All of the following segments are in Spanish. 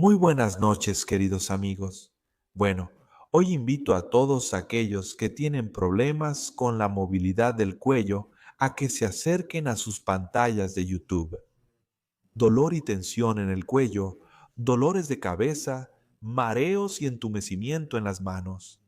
Muy buenas noches, queridos amigos. Bueno, hoy invito a todos aquellos que tienen problemas con la movilidad del cuello a que se acerquen a sus pantallas de YouTube. Dolor y tensión en el cuello, dolores de cabeza, mareos y entumecimiento en las manos.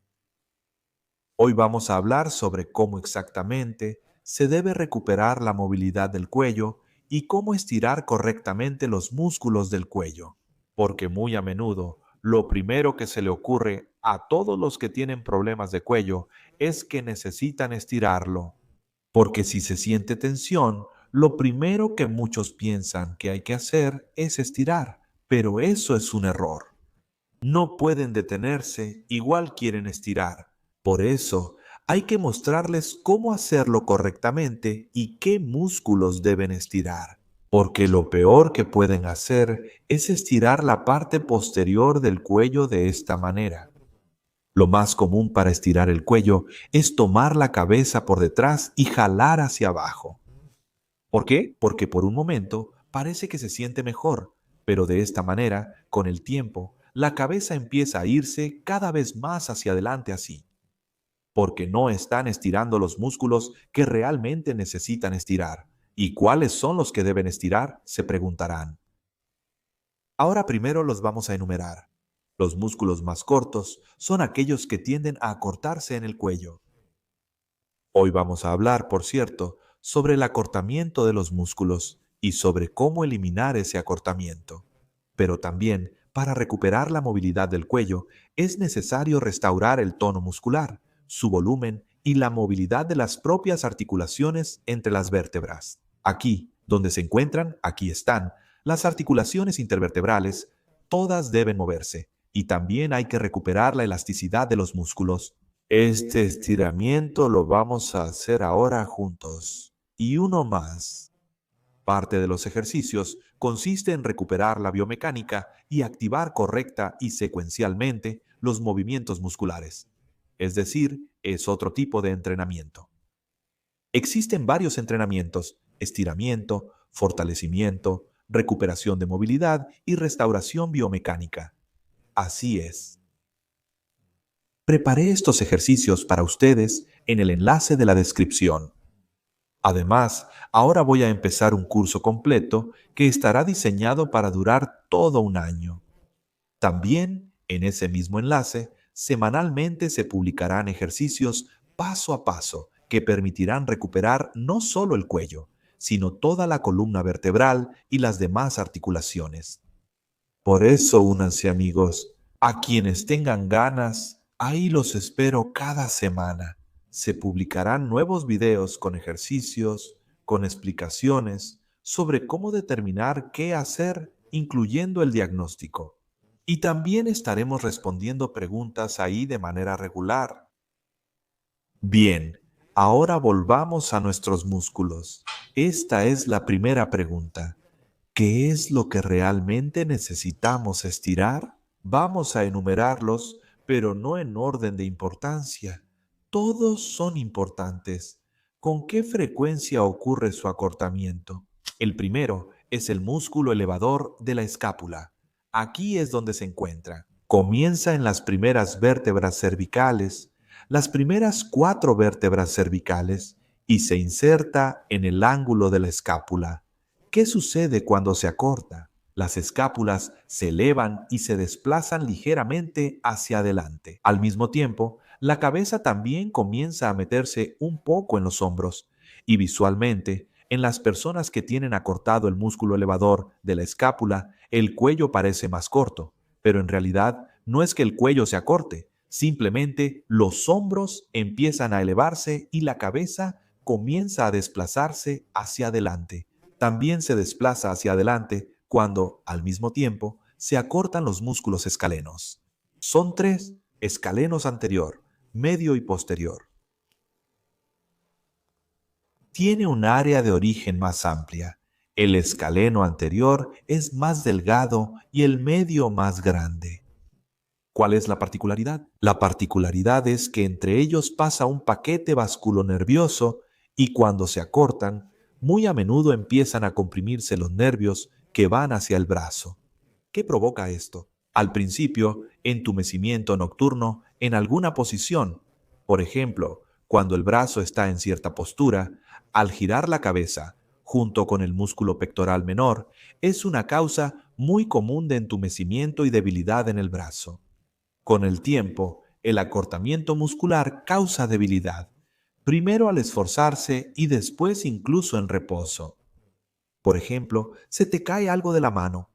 Hoy vamos a hablar sobre cómo exactamente se debe recuperar la movilidad del cuello y cómo estirar correctamente los músculos del cuello, porque muy a menudo lo primero que se le ocurre a todos los que tienen problemas de cuello es que necesitan estirarlo, porque si se siente tensión, lo primero que muchos piensan que hay que hacer es estirar, pero eso es un error. No pueden detenerse, igual quieren estirar. Por eso, hay que mostrarles cómo hacerlo correctamente y qué músculos deben estirar. Porque lo peor que pueden hacer es estirar la parte posterior del cuello de esta manera. Lo más común para estirar el cuello es tomar la cabeza por detrás y jalar hacia abajo. ¿Por qué? Porque por un momento parece que se siente mejor, pero de esta manera, con el tiempo, la cabeza empieza a irse cada vez más hacia adelante así, porque no están estirando los músculos que realmente necesitan estirar. ¿Y cuáles son los que deben estirar? Se preguntarán. Ahora primero los vamos a enumerar. Los músculos más cortos son aquellos que tienden a acortarse en el cuello. Hoy vamos a hablar, por cierto, sobre el acortamiento de los músculos y sobre cómo eliminar ese acortamiento. Pero también, para recuperar la movilidad del cuello, es necesario restaurar el tono muscular, su volumen y la movilidad de las propias articulaciones entre las vértebras. Aquí, donde se encuentran, aquí están, las articulaciones intervertebrales, todas deben moverse, y también hay que recuperar la elasticidad de los músculos. Este estiramiento lo vamos a hacer ahora juntos. Y uno más. Parte de los ejercicios consiste en recuperar la biomecánica y activar correcta y secuencialmente los movimientos musculares. Es decir, es otro tipo de entrenamiento. Existen varios entrenamientos: estiramiento, fortalecimiento, recuperación de movilidad y restauración biomecánica. Así es. Preparé estos ejercicios para ustedes en el enlace de la descripción. Además, ahora voy a empezar un curso completo que estará diseñado para durar todo un año. También, en ese mismo enlace, semanalmente se publicarán ejercicios paso a paso que permitirán recuperar no solo el cuello, sino toda la columna vertebral y las demás articulaciones. Por eso, únanse, amigos. A quienes tengan ganas, ahí los espero cada semana. Se publicarán nuevos videos con ejercicios, con explicaciones sobre cómo determinar qué hacer, incluyendo el diagnóstico. Y también estaremos respondiendo preguntas ahí de manera regular. Bien, ahora volvamos a nuestros músculos. Esta es la primera pregunta. ¿Qué es lo que realmente necesitamos estirar? Vamos a enumerarlos, pero no en orden de importancia. Todos son importantes. ¿Con qué frecuencia ocurre su acortamiento? El primero es el músculo elevador de la escápula. Aquí es donde se encuentra. Comienza en las primeras vértebras cervicales, las primeras 4 vértebras cervicales, y se inserta en el ángulo de la escápula. ¿Qué sucede cuando se acorta? Las escápulas se elevan y se desplazan ligeramente hacia adelante. Al mismo tiempo, la cabeza también comienza a meterse un poco en los hombros, y visualmente, en las personas que tienen acortado el músculo elevador de la escápula, el cuello parece más corto, pero en realidad no es que el cuello se acorte, simplemente los hombros empiezan a elevarse y la cabeza comienza a desplazarse hacia adelante. También se desplaza hacia adelante cuando, al mismo tiempo, se acortan los músculos escalenos. Son 3: escalenos anterior, medio y posterior. Tiene un área de origen más amplia. El escaleno anterior es más delgado y el medio más grande. ¿Cuál es la particularidad? La particularidad es que entre ellos pasa un paquete vasculonervioso y cuando se acortan, muy a menudo empiezan a comprimirse los nervios que van hacia el brazo. ¿Qué provoca esto? Al principio, entumecimiento nocturno en alguna posición. Por ejemplo, cuando el brazo está en cierta postura, al girar la cabeza, junto con el músculo pectoral menor, es una causa muy común de entumecimiento y debilidad en el brazo. Con el tiempo, el acortamiento muscular causa debilidad, primero al esforzarse y después incluso en reposo. Por ejemplo, se te cae algo de la mano.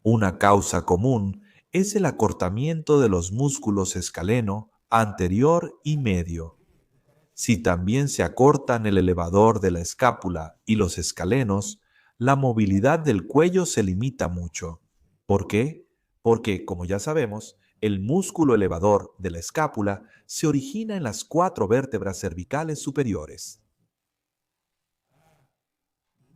Una causa común es el acortamiento de los músculos escaleno, anterior y medio. Si también se acortan el elevador de la escápula y los escalenos, la movilidad del cuello se limita mucho. ¿Por qué? Porque, como ya sabemos, el músculo elevador de la escápula se origina en las 4 vértebras cervicales superiores.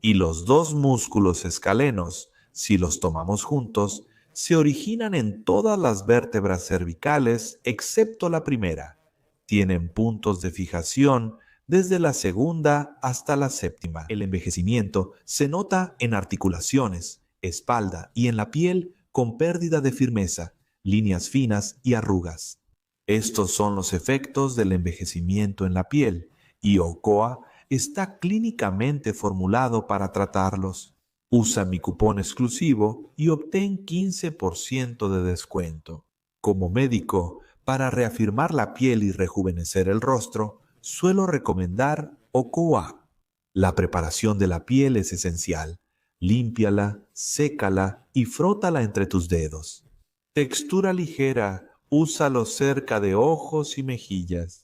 Y los dos músculos escalenos, si los tomamos juntos, se originan en todas las vértebras cervicales excepto la primera. Tienen puntos de fijación desde la segunda hasta la séptima. El envejecimiento se nota en articulaciones, espalda y en la piel con pérdida de firmeza, líneas finas y arrugas. Estos son los efectos del envejecimiento en la piel y Ochoa está clínicamente formulado para tratarlos. Usa mi cupón exclusivo y obtén 15% de descuento. Como médico, para reafirmar la piel y rejuvenecer el rostro, suelo recomendar Ochoa. La preparación de la piel es esencial. Límpiala, sécala y frótala entre tus dedos. Textura ligera, úsalo cerca de ojos y mejillas.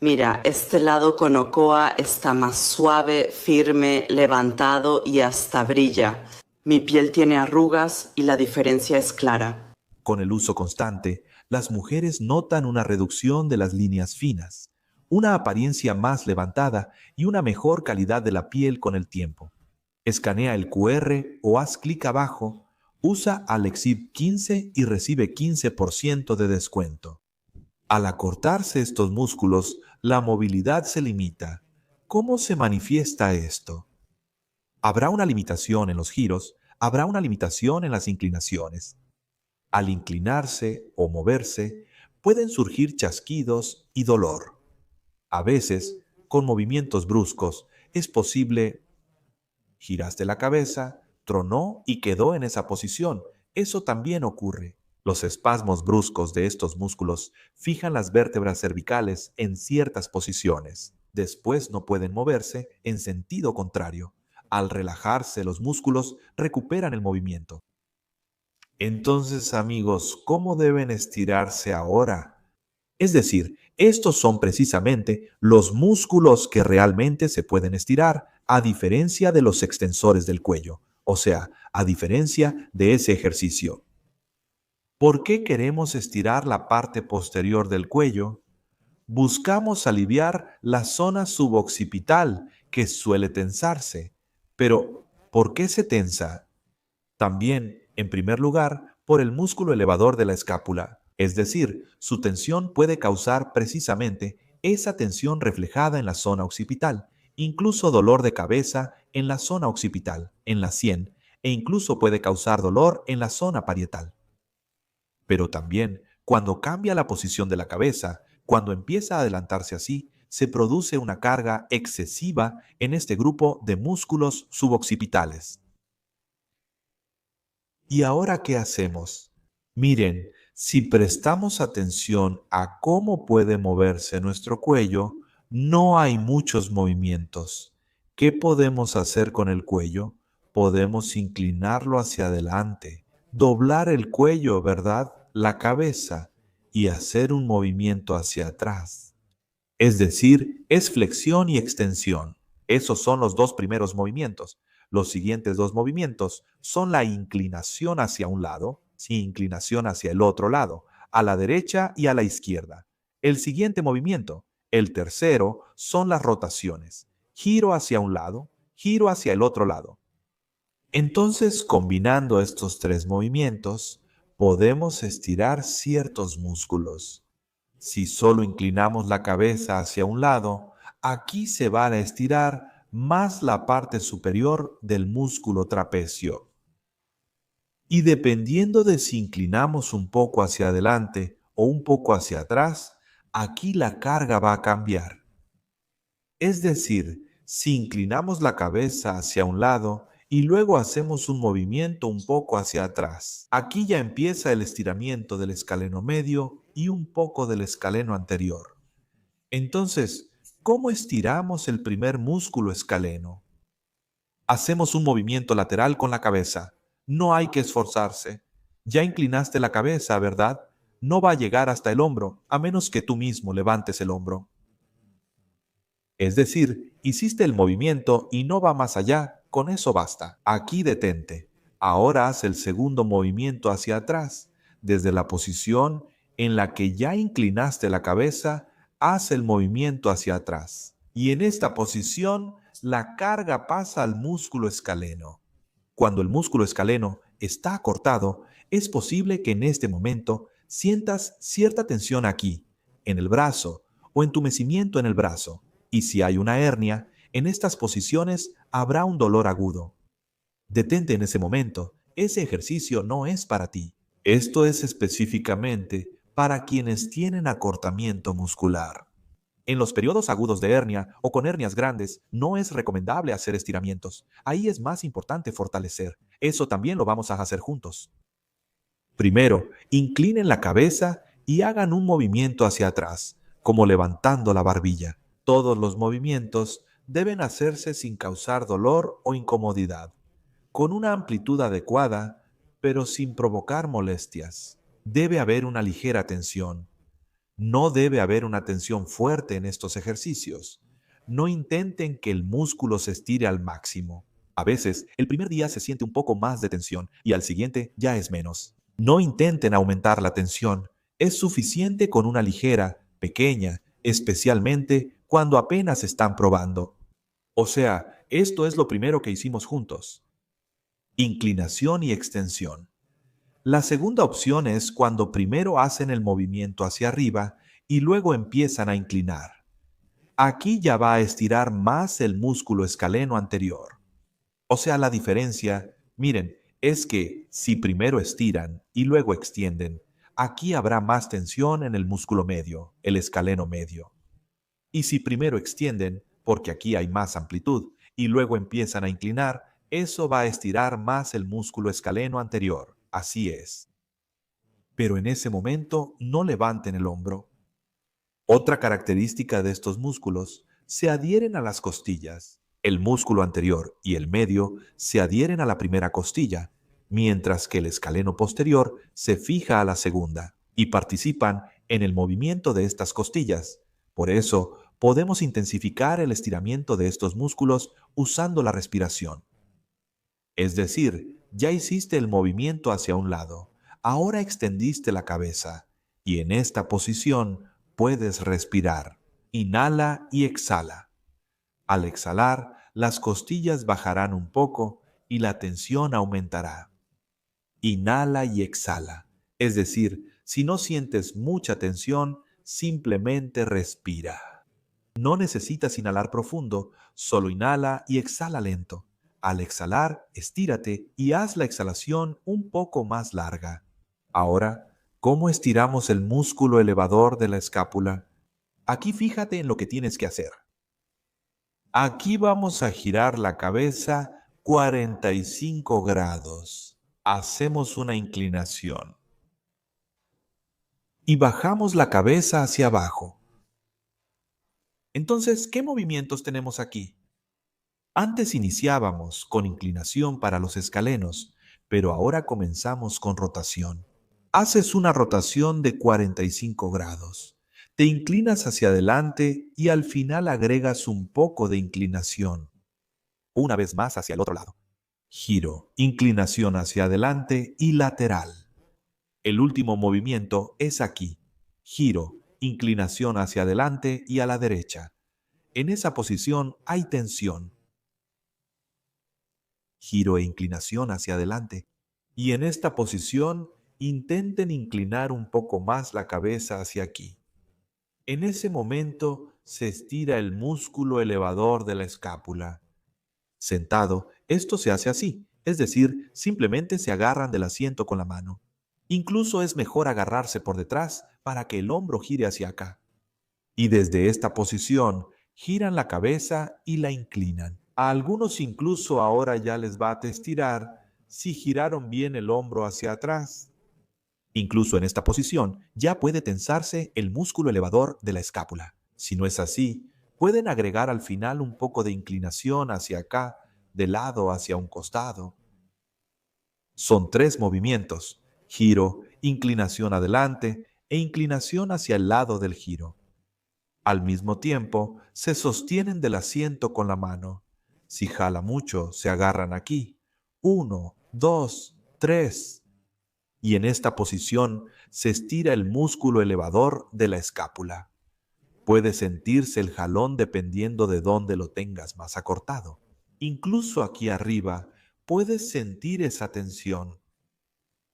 Mira, este lado con Ocoa está más suave, firme, levantado y hasta brilla. Mi piel tiene arrugas y la diferencia es clara. Con el uso constante, las mujeres notan una reducción de las líneas finas, una apariencia más levantada y una mejor calidad de la piel con el tiempo. Escanea el QR o haz clic abajo, usa Alexib 15 y recibe 15% de descuento. Al acortarse estos músculos, la movilidad se limita. ¿Cómo se manifiesta esto? Habrá una limitación en los giros, habrá una limitación en las inclinaciones. Al inclinarse o moverse, pueden surgir chasquidos y dolor. A veces, con movimientos bruscos, es posible. Giraste la cabeza, tronó y quedó en esa posición. Eso también ocurre. Los espasmos bruscos de estos músculos fijan las vértebras cervicales en ciertas posiciones. Después no pueden moverse en sentido contrario. Al relajarse los músculos recuperan el movimiento. Entonces, amigos, ¿cómo deben estirarse ahora? Es decir, estos son precisamente los músculos que realmente se pueden estirar, a diferencia de los extensores del cuello, o sea, a diferencia de ese ejercicio. ¿Por qué queremos estirar la parte posterior del cuello? Buscamos aliviar la zona suboccipital que suele tensarse. Pero, ¿por qué se tensa? También, en primer lugar, por el músculo elevador de la escápula, es decir, su tensión puede causar precisamente esa tensión reflejada en la zona occipital, incluso dolor de cabeza en la zona occipital, en la sien, e incluso puede causar dolor en la zona parietal. Pero también, cuando cambia la posición de la cabeza, cuando empieza a adelantarse así, se produce una carga excesiva en este grupo de músculos suboccipitales. ¿Y ahora qué hacemos? Miren, si prestamos atención a cómo puede moverse nuestro cuello, no hay muchos movimientos. ¿Qué podemos hacer con el cuello? Podemos inclinarlo hacia adelante, doblar el cuello, ¿verdad? La cabeza y hacer un movimiento hacia atrás. Es decir, es flexión y extensión. Esos son los dos primeros movimientos. Los siguientes dos movimientos son la inclinación hacia un lado y inclinación hacia el otro lado, a la derecha y a la izquierda. El siguiente movimiento, el tercero, son las rotaciones. Giro hacia un lado, giro hacia el otro lado. Entonces, combinando estos tres movimientos, podemos estirar ciertos músculos. Si solo inclinamos la cabeza hacia un lado, aquí se va a estirar más la parte superior del músculo trapecio. Y dependiendo de si inclinamos un poco hacia adelante o un poco hacia atrás, aquí la carga va a cambiar. Es decir, si inclinamos la cabeza hacia un lado y luego hacemos un movimiento un poco hacia atrás, aquí ya empieza el estiramiento del escaleno medio y un poco del escaleno anterior. Entonces, ¿cómo estiramos el primer músculo escaleno? Hacemos un movimiento lateral con la cabeza. No hay que esforzarse. Ya inclinaste la cabeza, ¿verdad? No va a llegar hasta el hombro, a menos que tú mismo levantes el hombro. Es decir, hiciste el movimiento y no va más allá, con eso basta. Aquí detente. Ahora haz el segundo movimiento hacia atrás. Desde la posición en la que ya inclinaste la cabeza, haz el movimiento hacia atrás. Y en esta posición, la carga pasa al músculo escaleno. Cuando el músculo escaleno está acortado, es posible que en este momento sientas cierta tensión aquí, en el brazo o entumecimiento en el brazo. Y si hay una hernia, en estas posiciones habrá un dolor agudo. Detente en ese momento. Ese ejercicio no es para ti. Esto es específicamente para quienes tienen acortamiento muscular. En los periodos agudos de hernia o con hernias grandes, no es recomendable hacer estiramientos. Ahí es más importante fortalecer. Eso también lo vamos a hacer juntos. Primero, inclinen la cabeza y hagan un movimiento hacia atrás, como levantando la barbilla. Todos los movimientos deben hacerse sin causar dolor o incomodidad, con una amplitud adecuada, pero sin provocar molestias. Debe haber una ligera tensión. No debe haber una tensión fuerte en estos ejercicios. No intenten que el músculo se estire al máximo. A veces, el primer día se siente un poco más de tensión y al siguiente ya es menos. No intenten aumentar la tensión. Es suficiente con una ligera, pequeña, especialmente cuando apenas están probando. O sea, esto es lo primero que hicimos juntos. Inclinación y extensión. La segunda opción es cuando primero hacen el movimiento hacia arriba y luego empiezan a inclinar. Aquí ya va a estirar más el músculo escaleno anterior. O sea, la diferencia, miren, es que si primero estiran y luego extienden, aquí habrá más tensión en el músculo medio, el escaleno medio. Y si primero extienden, porque aquí hay más amplitud, y luego empiezan a inclinar, eso va a estirar más el músculo escaleno anterior. Así es. Pero en ese momento no levanten el hombro. Otra característica de estos músculos, se adhieren a las costillas. El músculo anterior y el medio se adhieren a la primera costilla, mientras que el escaleno posterior se fija a la segunda y participan en el movimiento de estas costillas. Por eso, podemos intensificar el estiramiento de estos músculos usando la respiración. Es decir, ya hiciste el movimiento hacia un lado, ahora extendiste la cabeza y en esta posición puedes respirar. Inhala y exhala. Al exhalar, las costillas bajarán un poco y la tensión aumentará. Inhala y exhala. Es decir, si no sientes mucha tensión, simplemente respira. No necesitas inhalar profundo, solo inhala y exhala lento. Al exhalar, estírate y haz la exhalación un poco más larga. Ahora, ¿cómo estiramos el músculo elevador de la escápula? Aquí fíjate en lo que tienes que hacer. Aquí vamos a girar la cabeza 45 grados. Hacemos una inclinación. Y bajamos la cabeza hacia abajo. Entonces, ¿qué movimientos tenemos aquí? Antes iniciábamos con inclinación para los escalenos, pero ahora comenzamos con rotación. Haces una rotación de 45 grados. Te inclinas hacia adelante y al final agregas un poco de inclinación. Una vez más hacia el otro lado. Giro, inclinación hacia adelante y lateral. El último movimiento es aquí. Giro, inclinación hacia adelante y a la derecha. En esa posición hay tensión. Giro e inclinación hacia adelante. Y en esta posición intenten inclinar un poco más la cabeza hacia aquí. En ese momento se estira el músculo elevador de la escápula. Sentado, esto se hace así, es decir, simplemente se agarran del asiento con la mano. Incluso es mejor agarrarse por detrás para que el hombro gire hacia acá. Y desde esta posición giran la cabeza y la inclinan. A algunos incluso ahora ya les va a estirar si giraron bien el hombro hacia atrás. Incluso en esta posición ya puede tensarse el músculo elevador de la escápula. Si no es así, pueden agregar al final un poco de inclinación hacia acá, de lado hacia un costado. Son 3 movimientos: giro, inclinación adelante e inclinación hacia el lado del giro. Al mismo tiempo, se sostienen del asiento con la mano. Si jala mucho, se agarran aquí. 1, 2, 3. Y en esta posición se estira el músculo elevador de la escápula. Puede sentirse el jalón dependiendo de dónde lo tengas más acortado. Incluso aquí arriba puedes sentir esa tensión.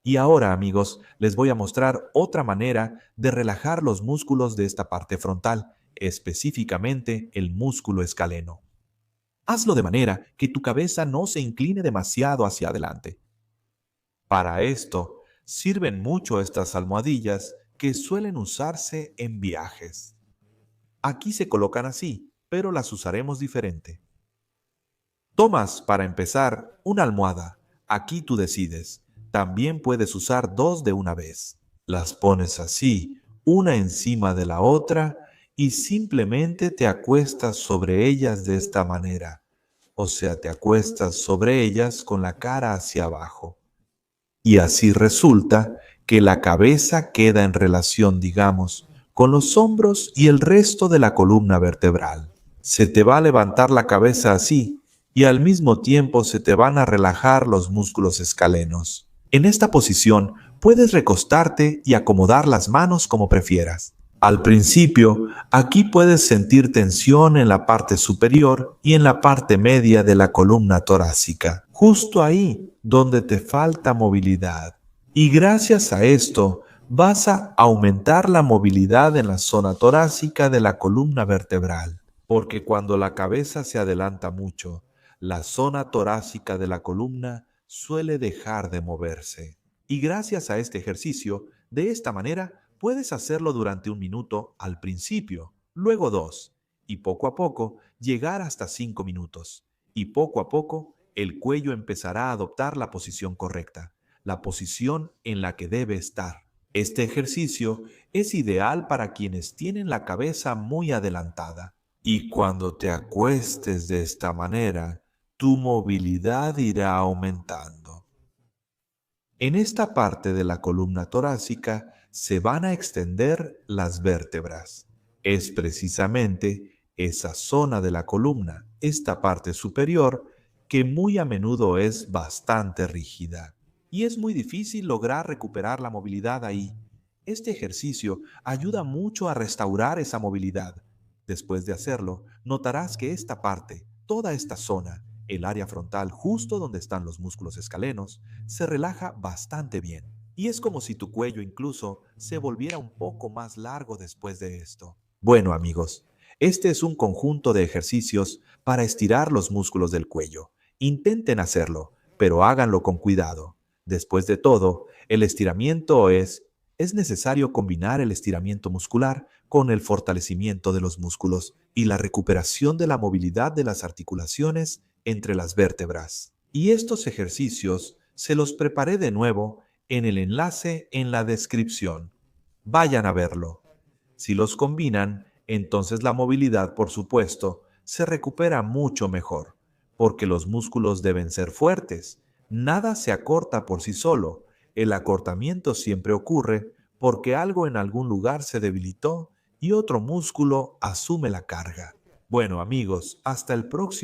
Y ahora, amigos, les voy a mostrar otra manera de relajar los músculos de esta parte frontal, específicamente el músculo escaleno. Hazlo de manera que tu cabeza no se incline demasiado hacia adelante. Para esto, sirven mucho estas almohadillas que suelen usarse en viajes. Aquí se colocan así, pero las usaremos diferente. Tomas, para empezar, una almohada. Aquí tú decides. También puedes usar 2 de una vez. Las pones así, una encima de la otra, y simplemente te acuestas sobre ellas de esta manera. O sea, te acuestas sobre ellas con la cara hacia abajo. Y así resulta que la cabeza queda en relación, digamos, con los hombros y el resto de la columna vertebral. Se te va a levantar la cabeza así y al mismo tiempo se te van a relajar los músculos escalenos. En esta posición puedes recostarte y acomodar las manos como prefieras. Al principio, aquí puedes sentir tensión en la parte superior y en la parte media de la columna torácica, justo ahí donde te falta movilidad. Y gracias a esto, vas a aumentar la movilidad en la zona torácica de la columna vertebral, porque cuando la cabeza se adelanta mucho, la zona torácica de la columna suele dejar de moverse. Y gracias a este ejercicio, de esta manera, puedes hacerlo durante 1 minuto al principio, luego 2, y poco a poco llegar hasta 5 minutos. Y poco a poco el cuello empezará a adoptar la posición correcta, la posición en la que debe estar. Este ejercicio es ideal para quienes tienen la cabeza muy adelantada. Y cuando te acuestes de esta manera, tu movilidad irá aumentando. En esta parte de la columna torácica se van a extender las vértebras. Es precisamente esa zona de la columna, esta parte superior, que muy a menudo es bastante rígida. Y es muy difícil lograr recuperar la movilidad ahí. Este ejercicio ayuda mucho a restaurar esa movilidad. Después de hacerlo, notarás que esta parte, toda esta zona, el área frontal justo donde están los músculos escalenos, se relaja bastante bien. Y es como si tu cuello incluso se volviera un poco más largo después de esto. Bueno, amigos, este es un conjunto de ejercicios para estirar los músculos del cuello. Intenten hacerlo, pero háganlo con cuidado. Después de todo, el estiramiento es necesario combinar el estiramiento muscular con el fortalecimiento de los músculos y la recuperación de la movilidad de las articulaciones entre las vértebras. Y estos ejercicios se los preparé de nuevo en el enlace en la descripción. Vayan a verlo. Si los combinan, entonces la movilidad, por supuesto, se recupera mucho mejor, porque los músculos deben ser fuertes. Nada se acorta por sí solo. El acortamiento siempre ocurre porque algo en algún lugar se debilitó y otro músculo asume la carga. Bueno, amigos, hasta el próximo